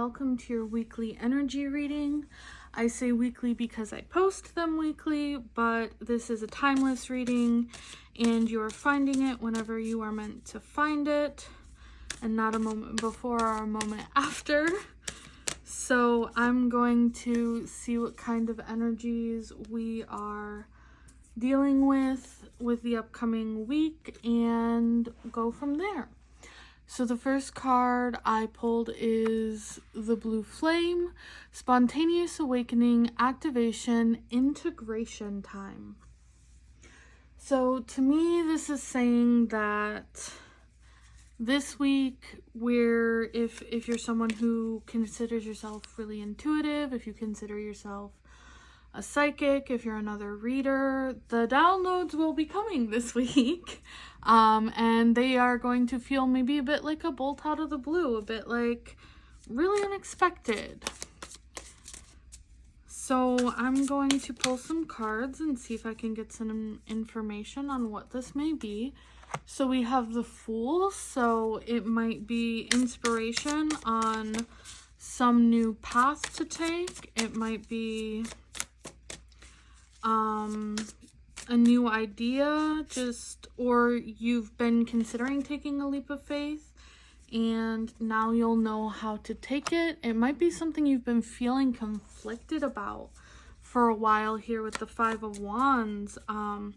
welcome to your weekly energy reading. I say weekly because I post them weekly, but this is a timeless reading and you're finding it whenever you are meant to find it and not a moment before or a moment after. So I'm going to see what kind of energies we are dealing with the upcoming week and go from there. So the first card I pulled is the Blue Flame, Spontaneous Awakening, Activation, Integration Time. So to me, this is saying that this week, if you're someone who considers yourself really intuitive, if you consider yourself a psychic, if you're another reader, the downloads will be coming this week. And they are going to feel maybe a bit like a bolt out of the blue, a bit like really unexpected. So I'm going to pull some cards and see if I can get some information on what this may be. So we have the Fool, so it might be inspiration on some new path to take. It might be a new idea, or you've been considering taking a leap of faith and now you'll know how to take it. It might be something you've been feeling conflicted about for a while here with the Five of Wands. And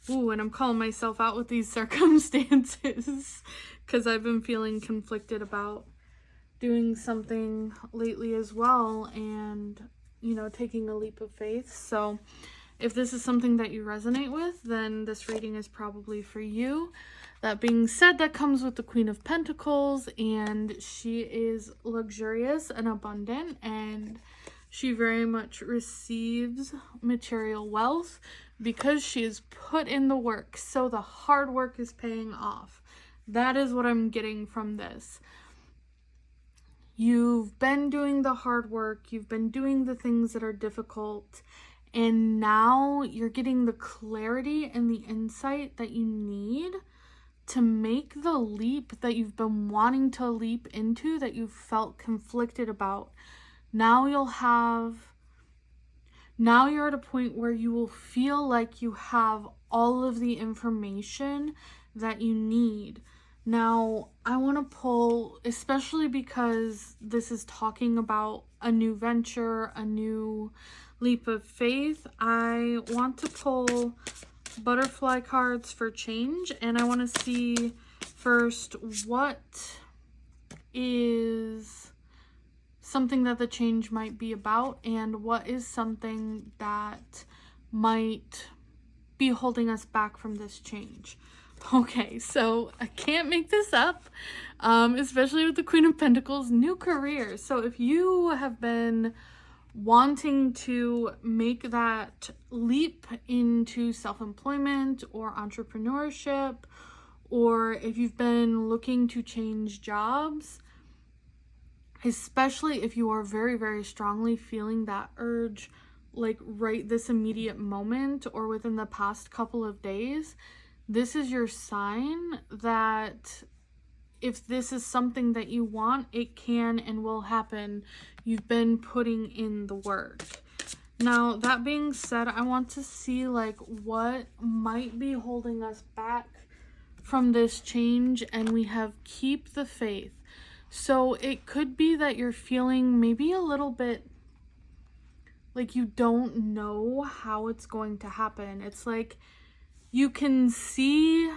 I'm calling myself out with these circumstances because I've been feeling conflicted about doing something lately as well, and taking a leap of faith. So if this is something that you resonate with, then this reading is probably for you. That being said, that comes with the Queen of Pentacles, and she is luxurious and abundant, and she very much receives material wealth because she is put in the work. So the hard work is paying off. That is what I'm getting from this. You've been doing the hard work, you've been doing the things that are difficult, and now you're getting the clarity and the insight that you need to make the leap that you've been wanting to leap into, that you've felt conflicted about. Now you're at a point where you will feel like you have all of the information that you need. Now, I want to pull, especially because this is talking about a new venture, a new leap of faith, I want to pull butterfly cards for change, and I want to see first what is something that the change might be about and what is something that might be holding us back from this change. Okay, so I can't make this up, especially with the Queen of Pentacles, new career. So if you have been wanting to make that leap into self-employment or entrepreneurship, or if you've been looking to change jobs, especially if you are very, very strongly feeling that urge, like right this immediate moment or within the past couple of days, this is your sign that if this is something that you want, it can and will happen. You've been putting in the work. Now, that being said, I want to see like what might be holding us back from this change, and we have keep the faith. So it could be that you're feeling maybe a little bit like you don't know how it's going to happen. It's like you can see,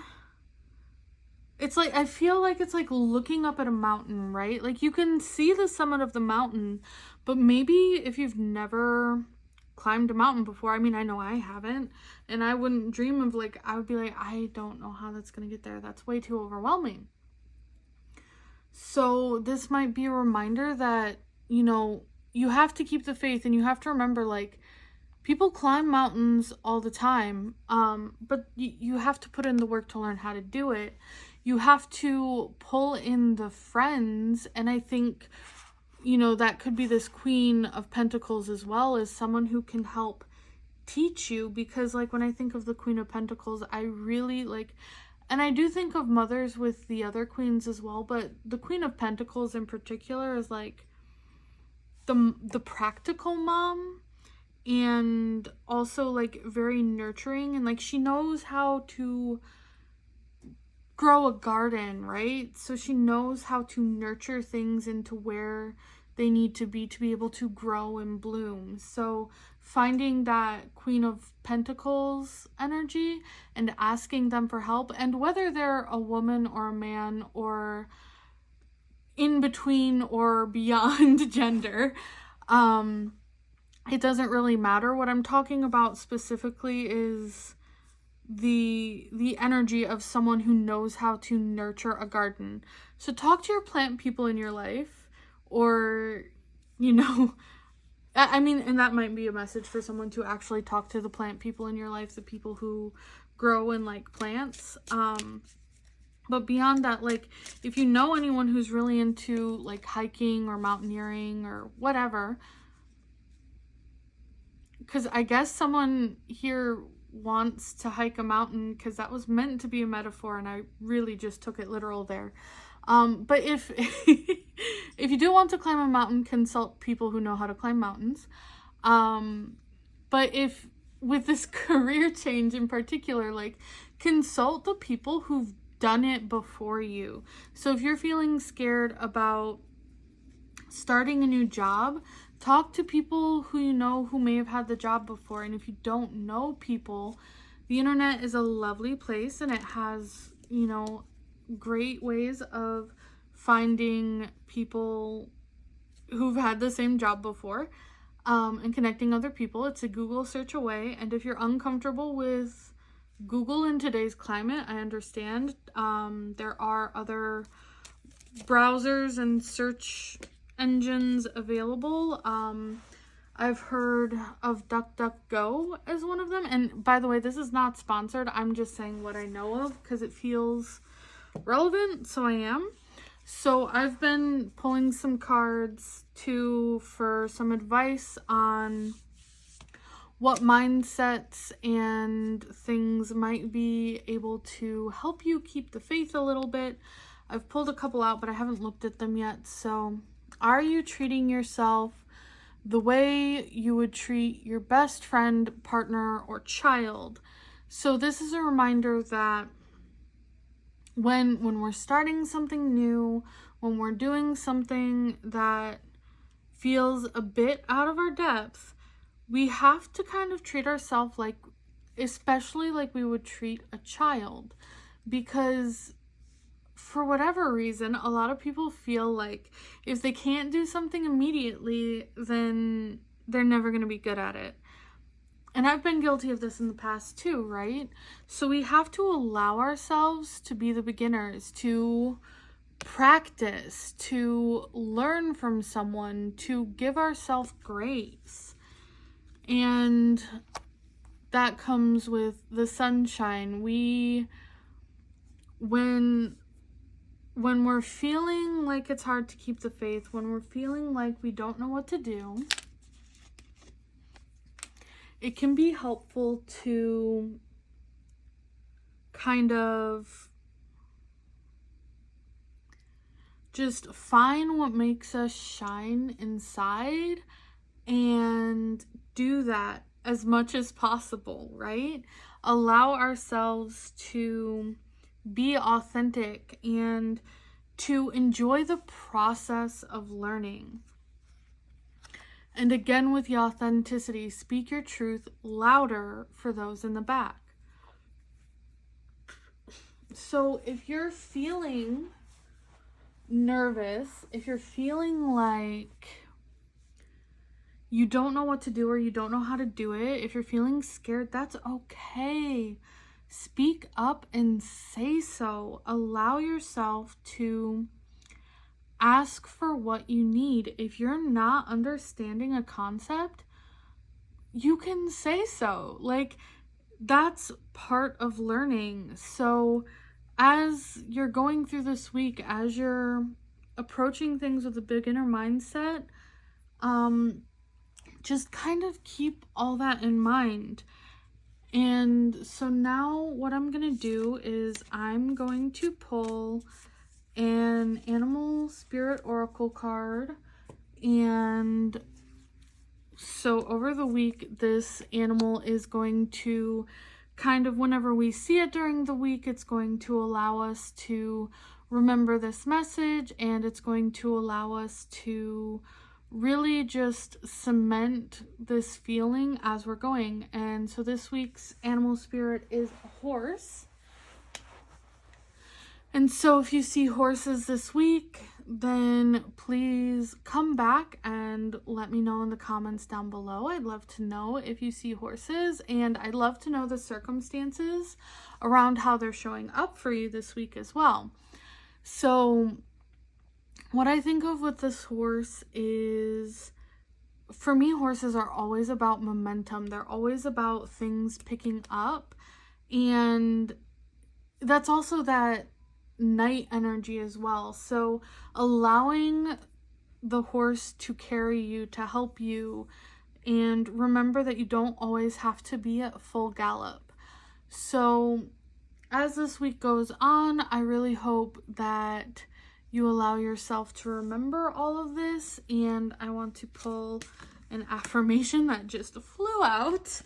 it's like, I feel like it's like looking up at a mountain, right? Like you can see the summit of the mountain, but maybe if you've never climbed a mountain before, I mean, I know I haven't, and I wouldn't dream of like, I would be like, I don't know how that's going to get there. That's way too overwhelming. So this might be a reminder that, you have to keep the faith, and you have to remember, like, people climb mountains all the time, but you have to put in the work to learn how to do it. You have to pull in the friends, and I think, that could be this Queen of Pentacles as well, as someone who can help teach you, because, like, when I think of the Queen of Pentacles, I really, like, and I do think of mothers with the other queens as well, but the Queen of Pentacles in particular is, like, the practical mom, and also like very nurturing, and like she knows how to grow a garden, right? So she knows how to nurture things into where they need to be able to grow and bloom. So finding that Queen of Pentacles energy and asking them for help, and whether they're a woman or a man or in between or beyond gender, it doesn't really matter. What I'm talking about specifically is the energy of someone who knows how to nurture a garden. So talk to your plant people in your life, or, you know, I mean, and that might be a message for someone to actually talk to the plant people in your life, the people who grow and like plants. But beyond that, like, if you know anyone who's really into like hiking or mountaineering or whatever, because I guess someone here wants to hike a mountain, because that was meant to be a metaphor and I really just took it literal there. But if if you do want to climb a mountain, consult people who know how to climb mountains. But if with this career change in particular, like, consult the people who've done it before you. So if you're feeling scared about starting a new job, talk to people who you know who may have had the job before. And if you don't know people, the internet is a lovely place, and it has, you know, great ways of finding people who've had the same job before, and connecting other people. It's a Google search away. And if you're uncomfortable with Google in today's climate, I understand. There are other browsers and search engines available. I've heard of DuckDuckGo as one of them. And by the way, this is not sponsored. I'm just saying what I know of because it feels relevant, so I am. So I've been pulling some cards too for some advice on what mindsets and things might be able to help you keep the faith a little bit. I've pulled a couple out, but I haven't looked at them yet. So, are you treating yourself the way you would treat your best friend, partner, or child? So this is a reminder that when we're starting something new, when we're doing something that feels a bit out of our depth, we have to kind of treat ourselves like, especially like we would treat a child, because for whatever reason, a lot of people feel like if they can't do something immediately, then they're never going to be good at it. And I've been guilty of this in the past too, right? So we have to allow ourselves to be the beginners, to practice, to learn from someone, to give ourselves grace. And that comes with the sunshine. When we're feeling like it's hard to keep the faith, when we're feeling like we don't know what to do, it can be helpful to kind of just find what makes us shine inside and do that as much as possible, right? Allow ourselves to be authentic and to enjoy the process of learning. And again, with the authenticity, speak your truth louder for those in the back. So if you're feeling nervous, if you're feeling like you don't know what to do or you don't know how to do it, if you're feeling scared, that's okay. Speak up and say so. Allow yourself to ask for what you need. If you're not understanding a concept, you can say so. Like, that's part of learning. So as you're going through this week, as you're approaching things with a beginner mindset, just kind of keep all that in mind. And so now what I'm going to do is I'm going to pull an animal spirit oracle card, And so over the week, this animal is going to kind of, whenever we see it during the week, it's going to allow us to remember this message, and it's going to allow us to really just cement this feeling as we're going. And so this week's animal spirit is a horse. And so if you see horses this week, then please come back and let me know in the comments down below. I'd love to know if you see horses, and I'd love to know the circumstances around how they're showing up for you this week as well. So what I think of with this horse is, for me, horses are always about momentum. They're always about things picking up, and that's also that night energy as well. So allowing the horse to carry you, to help you, and remember that you don't always have to be at full gallop. So as this week goes on, I really hope that you allow yourself to remember all of this. And I want to pull an affirmation that just flew out.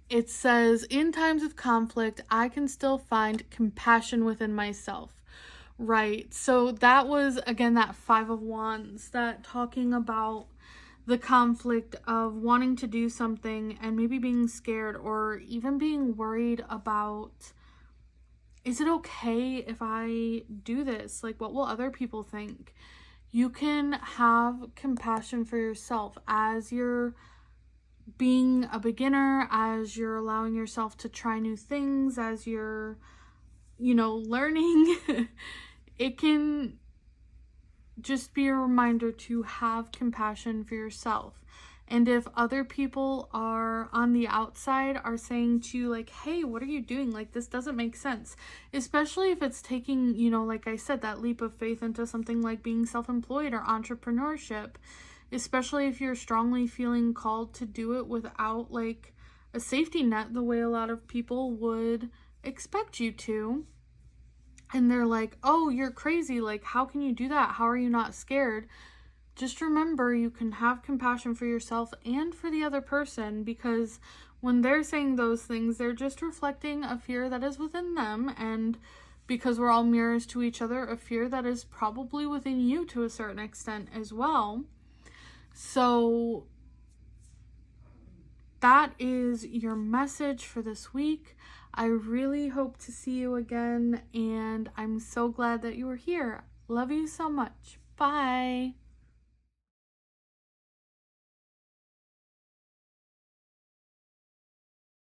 It says, in times of conflict, I can still find compassion within myself. Right. So that was, again, that 5 of Wands, that talking about the conflict of wanting to do something and maybe being scared, or even being worried about, is it okay if I do this? Like, what will other people think? You can have compassion for yourself as you're being a beginner, as you're allowing yourself to try new things, as you're, learning. It can just be a reminder to have compassion for yourself. And if other people are on the outside are saying to you, like, hey, what are you doing? Like, this doesn't make sense. Especially if it's taking, like I said, that leap of faith into something like being self-employed or entrepreneurship. Especially if you're strongly feeling called to do it without like a safety net, the way a lot of people would expect you to. And they're like, oh, you're crazy. Like, how can you do that? How are you not scared? Just remember, you can have compassion for yourself and for the other person, because when they're saying those things, they're just reflecting a fear that is within them. And because we're all mirrors to each other, a fear that is probably within you to a certain extent as well. So that is your message for this week. I really hope to see you again, and I'm so glad that you were here. Love you so much. Bye.